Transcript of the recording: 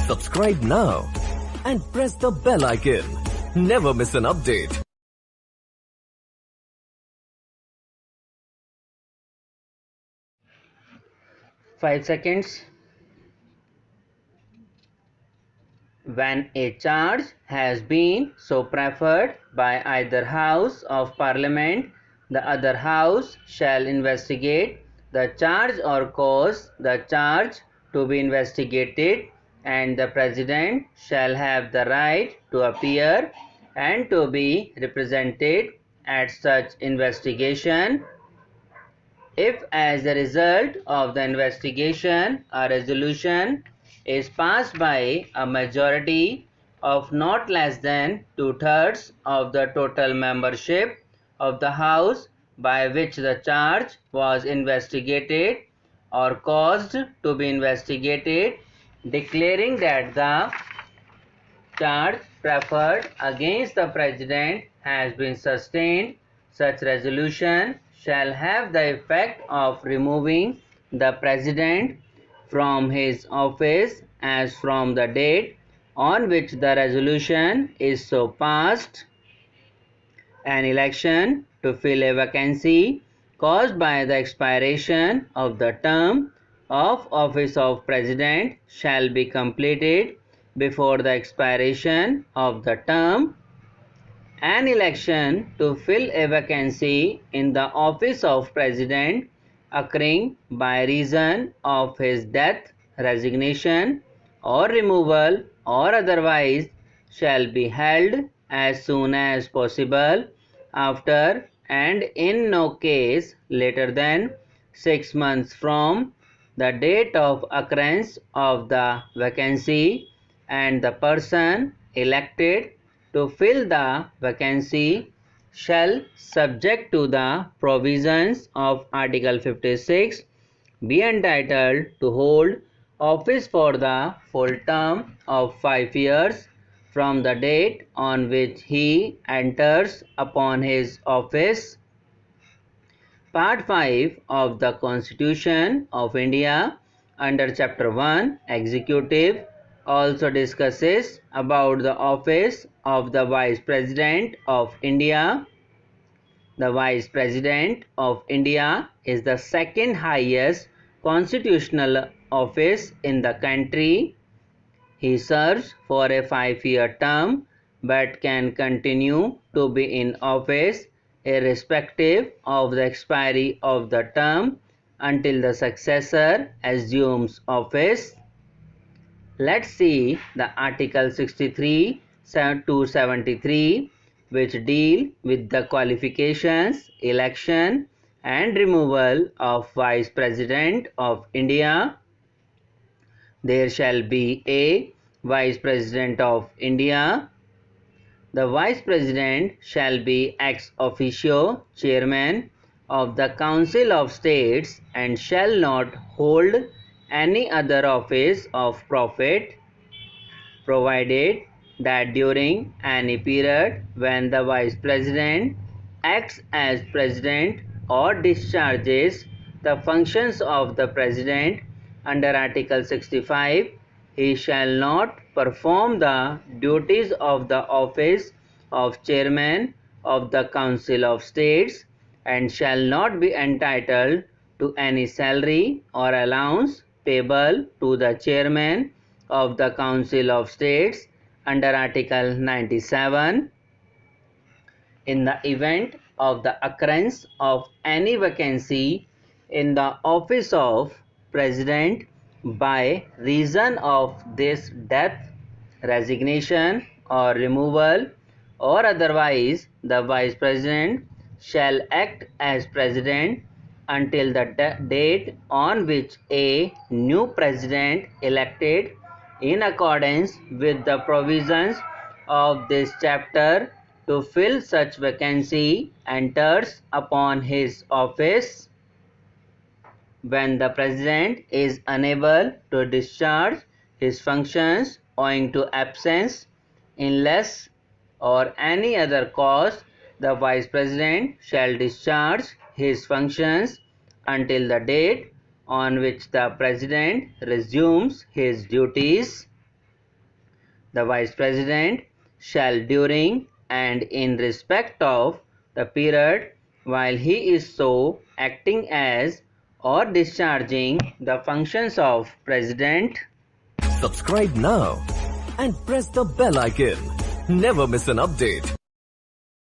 Subscribe now and press the bell icon. Never miss an update. Five seconds. When a charge has been so preferred by either House of Parliament, the other House shall investigate the charge or cause the charge to be investigated, and the President shall have the right to appear and to be represented at such investigation. If as a result of the investigation a resolution is passed by a majority of not less than 2/3 of the total membership of the House by which the charge was investigated or caused to be investigated, declaring that the charge preferred against the President has been sustained, such resolution shall have the effect of removing the President from his office as from the date on which the resolution is so passed. An election to fill a vacancy caused by the expiration of the term of office of President shall be completed before the expiration of the term. An election to fill a vacancy in the office of President occurring by reason of his death, resignation, or removal, or otherwise, shall be held as soon as possible after, and in no case later than 6 months from the date of occurrence of the vacancy, and the person elected to fill the vacancy shall, subject to the provisions of Article 56, be entitled to hold office for the full term of 5 years from the date on which he enters upon his office. Part 5 of the Constitution of India under Chapter 1 Executive also discusses about the office of the Vice President of India. The Vice President of India is the second highest constitutional office in the country. He serves for a 5-year term but can continue to be in office irrespective of the expiry of the term until the successor assumes office. Let's see the Article 63 to 73, which deal with the qualifications, election and removal of Vice President of India. There shall be a Vice President of India. The Vice President shall be ex officio Chairman of the Council of States and shall not hold any other office of profit, provided that during any period when the Vice President acts as President or discharges the functions of the President under Article 65, he shall not perform the duties of the office of Chairman of the Council of States and shall not be entitled to any salary or allowance payable to the Chairman of the Council of States under Article 97. In the event of the occurrence of any vacancy in the office of President by reason of this death, resignation or removal, or otherwise, the Vice President shall act as President until the date on which a new President elected in accordance with the provisions of this chapter to fill such vacancy enters upon his office. When the President is unable to discharge his functions owing to absence, illness, or any other cause, the Vice President shall discharge his functions until the date on which the President resumes his duties. the Vice President shall during and in respect of the period while he is so acting as or discharging the functions of President. Subscribe now and press the bell icon. Never miss an update.